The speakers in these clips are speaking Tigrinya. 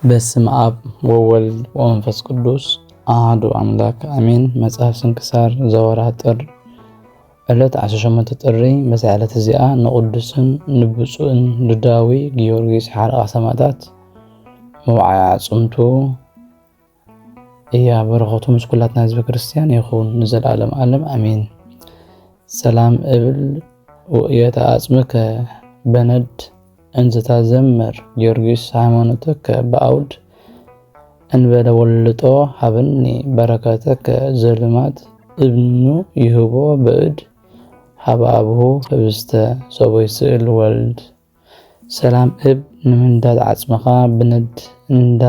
በስመ አብ ወወልድ ወመንፈስ ቅዱስ አሐዱ አምላክ አሜን። መጽሐፍ ስንክሳር ዘወርኃ ጥር ዕለት 18 ጥሪ በዛ ዕለት እዚኣ ንቅዱስን ንብፁዕን ንዳዊ ጊዮርጊስ ሓርቃ ሰማዕታት መውዓያ አጽምቱ እያ። በረኸቱ ምስ ኩላትና ህዝበ ክርስቲያን ይኹን ንዘለዓለም ዓለም አሜን። ሰላም እብል ውእየተ አጽምከ በነድ እንዘታ ዘመር ጊዮርጊስ ሃይማኖተከ በአውድ እንበለ ወልጦ ሀብኒ በረከተከ ዘልማት እብኑ ይህቦ በእድ ሀበ አብሁ ህብስተ ሰቦይ ስእል ወልድ። ሰላም እብ ንምንዳድ ዓጽምኻ ብነድ እንዳ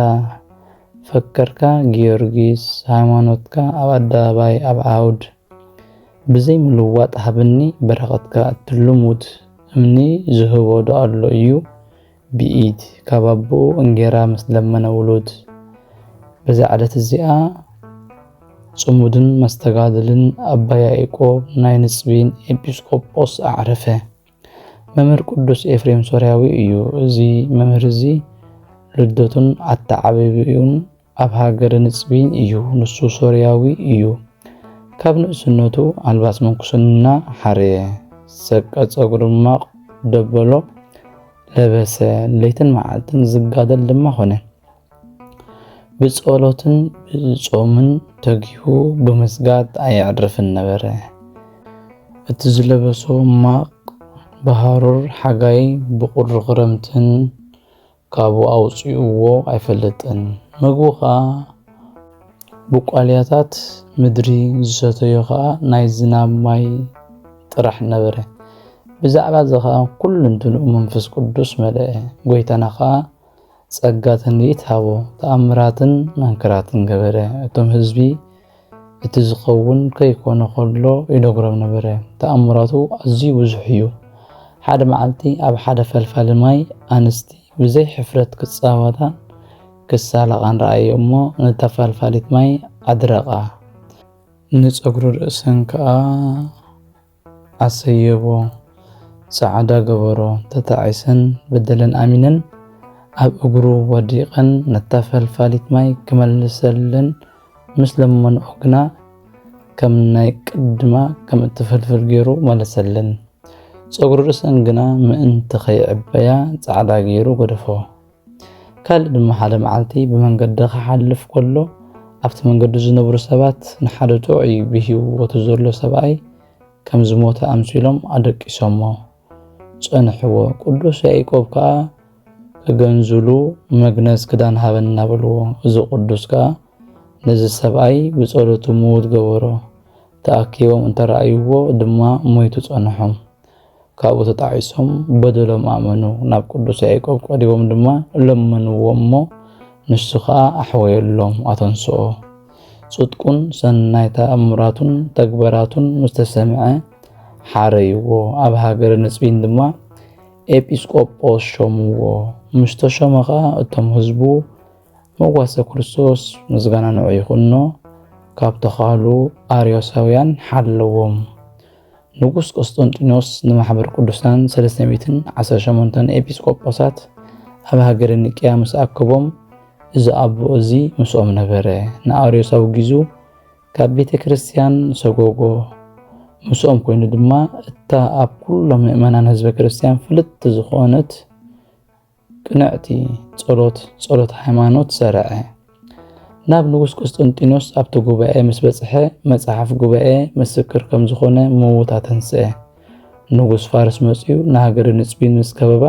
ፈከርካ ጊዮርጊስ ሃይማኖትካ ኣብ አደባባይ ኣብ አውድ ብዘይ ምልዋጥ ሀብኒ በረከትካ ትልሙት እምኒ ዝህቦ ዶኣሎ እዩ ብኢድ ካባቦ እንጌራ ምስ ለመነ ውሉድ። በዛ ዕለት እዚኣ ጽሙድን መስተጋድልን አባ ያዕቆብ ናይ ንጽቢን ኤጲስቆጶስ አዕረፈ። መምህር ቅዱስ ኤፍሬም ሶርያዊ እዩ። እዚ መምህር እዚ ልደቱን አተዓባቢኡን ኣብ ሃገረ ንጽቢን እዩ። ንሱ ሶርያዊ እዩ። ካብ ንእስነቱ አልባስ መንኩስና ሓረየ። ሰቀ ጸጉርማቕ ደበሎ ለበሰ። ለይትን መዓልትን ዝጋደል ድማ ኾነ። ብጸሎትን ብጾምን ተጊሁ ብምስጋድ ኣየዕርፍን ነበረ። እቲ ዝለበሶ ማቕ ብሃሩር ሓጋይ ብቁሪ ክረምትን ካብኡ ኣውፅኡዎ ኣይፈለጥን። ምግቡ ኸዓ ብቋልያታት ምድሪ ዝሰተዮ ኸዓ ናይ ዝናብ ማይ ጥራሕ ነበረ። ብዛዕባ ዘኻ ኩሉ እንትንኡ መንፈስ ቅዱስ መልአ። ጎይታና ኸዓ ጸጋትን ይትሃቦ ተኣምራትን መንክራትን ገበረ። እቶም ህዝቢ እቲ ዝኸውን ከይኮነ ከሎ ይነግሮም ነበረ። ተኣምራቱ ኣዝዩ ብዙሕ እዩ። ሓደ መዓልቲ ኣብ ሓደ ፈልፋሊ ማይ ኣንስቲ ብዘይ ሕፍረት ክጻወታ ክሳለቓን ረኣየ እሞ ነታ ፈልፋሊት ማይ ኣድረቓ። ንጸጉሪ ርእሰን ከዓ ኣሰየቦ ጻዕዳ ገበሮ። ተታዒሰን በደለን ኣሚነን ኣብ እግሩ ወዲቐን ነታ ፈልፋሊት ማይ ክመልሰለን ምስ ለመንኦ ግና ከም ናይ ቅድማ ከም እትፈልፍል ገይሩ መለሰለን። ጸጉሪ ርእሰን ግና ምእንቲ ከይዕበያ ጻዕዳ ገይሩ ገደፎ። ካልእ ድማ ሓደ መዓልቲ ብመንገዲ ክሓልፍ ከሎ ኣብቲ መንገዲ ዝነብሩ ሰባት ንሓደ ጥዑይ ብሂወቱ ዘሎ ሰብኣይ ከም ዝሞተ ኣምሲሎም ኣደቂሶሞ ጸንሕዎ። ቅዱስ ያዕቆብ ከዓ ክገንዝሉ መግነዝ ክዳን ሃበና በልዎ። እዚ ቅዱስ ከዓ ነዚ ሰብኣይ ብጸሎቱ ምዉት ገበሮ። ተኣኪቦም እንተረኣይዎ ድማ ሞይቱ ጸንሖም። ካብኡ ተጣዒሶም በደሎም ኣመኑ። ናብ ቅዱስ ያዕቆብ ቀሪቦም ድማ ለመንዎ እሞ ንሱ ከዓ ኣሕወየሎም ኣተንስኦ። ጽድቁን ሰናይ ተኣምራቱን ተግበራቱን ምስተሰምዐ ሓረይዎ። ኣብ ሃገረ ንጽቢን ድማ ኤጲስቆጶስ ሾምዎ። ምስተሾመ ከዓ እቶም ህዝቡ መዋሰ ክርስቶስ ምስጋና ንዑ ይኹኖ ካብ ተኻሉ ኣርዮሳውያን ሓለዎም። ንጉስ ቆስጠንጢኖስ ንማሕበር ቅዱሳን 318 ኤጲስቆጶሳት ኣብ ሃገረ ኒቅያ ምስ ኣከቦም እዚ ኣቦ እዚ ምስኦም ነበረ። ንኣርዮሳዊ ጊዙ ካብ ቤተ ክርስቲያን ሰጎጎ ምስኦም ኮይኑ ድማ እታ ኣብ ኩሎም ምእመናን ህዝበ ክርስቲያን ፍልጥቲ ዝኾነት ቅንዕቲ ጸሎት ሃይማኖት ሰርዐ። ናብ ንጉስ ቆስጠንጢኖስ ኣብቲ ጉባኤ ምስ በጽሐ መጽሓፍ ጉባኤ ምስክር ከም ዝኾነ ምዉታ ተንስአ። ንጉስ ፋርስ መጺኡ ንሃገረ ንጽቢን ምስ ከበባ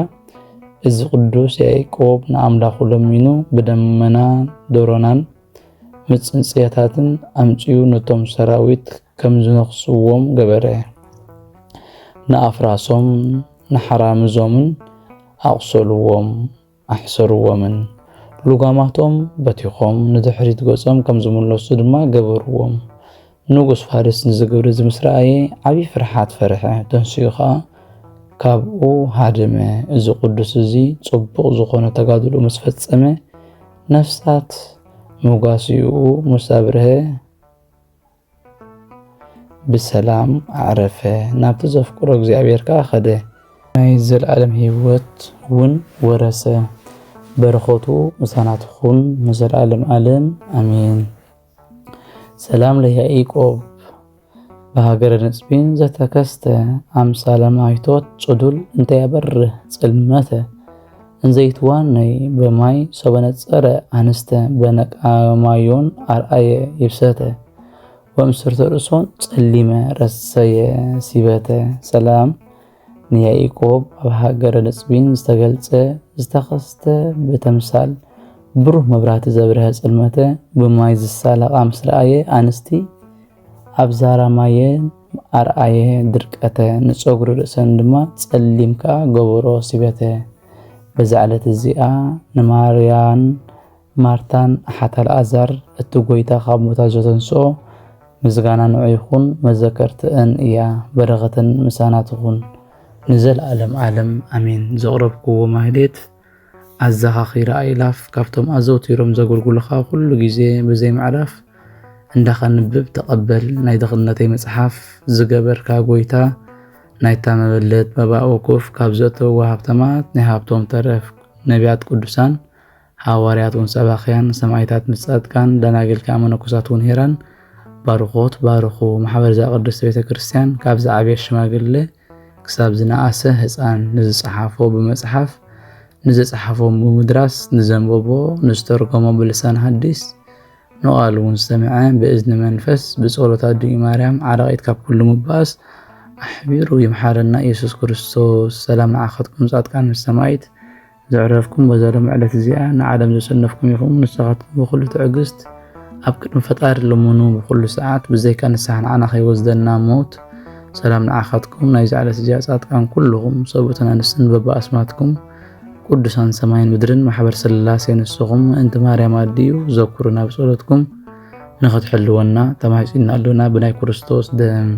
እዚ ቅዱስ ያዕቆብ ንኣምላኹ ለሚኑ ብደመና ደሮናን ምጽንጽያታትን ኣምጺኡ ነቶም ሰራዊት ከም ዝነኽስዎም ገበረ። ንኣፍራሶም ንሓራምዞምን ኣቑሰልዎም ኣሕሰርዎምን። ሉጋማቶም በቲኾም ንድሕሪት ገጾም ከም ዝምለሱ ድማ ገበርዎም። ንጉስ ፋርስ ንዝገብረ እዚ ምስ ረኣየ ዓብዪ ፍርሓት ፈርሐ። ተንስኡ ከዓ ካብኡ ሃደመ። እዚ ቅዱስ እዚ ጽቡቕ ዝኾነ ተጋድሎ ምስ ፈጸመ ነፍሳት ምጓሲኡ ምስ ኣብርሀ ብሰላም ኣዕረፈ። ናብቲ ዘፍቅሮ እግዚአብሔር ከዓ ኸደ። ናይ ዘለዓለም ህይወት እውን ወረሰ። በረኸቱ ምሳናትኹን መዘላለም ዓለም አሜን። ሰላም ለያዕቆብ በሀገረ ንጽቢን ዘተከስተ አምሳለ ማይቶት ጽዱል እንተያበርህ ጽልመተ እንዘይትዋነይ በማይ ሰበነጸረ አንስተ በነቃማዮን አርአየ ይብሰተ ወምስርተ ርእሶን ጸሊመ ረሰየ ሲበተ ሰላም ንያዕቆብ ኣብ ሃገረ ንጽቢን ዝተገልጸ ዝተኸስተ በተምሳል ብሩህ መብራህቲ ዘብርሀ ጽልመተ ብማይ ዝሳለቓ ምስ ረአየ አንስቲ ኣብ ዛራማየ አርአየ ድርቀተ ንፀጉሪ ርእሰን ድማ ጸሊም ከዓ ገበሮ ሲበተ በዛ ዕለት እዚኣ ንማርያን ማርታን ኣሓት አልዓዛር እቲ ጎይታ ካብ ሞታ ዘተንስኦ ምስጋና ንዑ ይኹን መዘከርትአን እያ በረኸተን ምሳናትኹን ንዘለዓለም ዓለም አሜን። ዘቕረብክዎ ማህሌት ኣዘኻኺረ ኣእላፍ ካብቶም ኣዘውቲሮም ዘገልግሉኻ ኩሉ ግዜ ብዘይ ምዕራፍ እንዳኸንብብ ተቐበል ናይ ድኽነተይ መጽሓፍ ዝገበርካ ጎይታ ናይታ መበለት መባእ ወኩፍ ካብ ዘእተውዎ ሃብተማት ናይ ሃብቶም ተረፍ ነቢያት ቅዱሳን ሓዋርያት ውን ሰባኽያን ሰማዕታት ምስ ጻድቃን ደናግል ከዓ መነኮሳት ውን ሄራን ባርኾት ባርኹ ማሕበር ዘቅድስት ቤተ ክርስቲያን ካብ ዝዓብየ ሽማግለ ክሳብ ዝነኣሰ ህፃን ንዝፀሓፎ ብመጽሓፍ ንዝፀሓፎ ብምድራስ ንዘንበቦ ንዝተርጎሞ ብልሳን ሐዲስ ንቃል ውን ዝተምዐ ብእዝኒ መንፈስ ብጸሎት ኣድዩ ማርያም ዓረቂት ካብ ኩሉ ምባስ ኣሕቢሩ ይምሓረና ኢየሱስ ክርስቶስ። ሰላም ንዓኸትኩም ጻድቃን ምስ ሰማይት ዘዕረፍኩም በዛሎም ዕለት እዚኣ ንዓለም ዘሰነፍኩም ይኹም ንስኻትኩም ብኩሉ ትዕግስት ኣብ ቅድሚ ፈጣሪ ልሙኑ ብኩሉ ሰዓት ብዘይካ ንስሓ ንዓና ከይወስደና ሞት ሰላም ንዓኻትኩም ናይ ዝዕለት እዚኣ ጻድቃን ኩልኹም ሰብኡትን ኣንስትን በብኣስማትኩም ቅዱሳን ሰማይን ምድርን ማሕበር ስላሴ ንስኹም እንተ ማርያም ኣድዩ ዘኩሩና ብጸሎትኩም ንኽትሕልወና ተማሂጽና ኣለና ብናይ ክርስቶስ ደም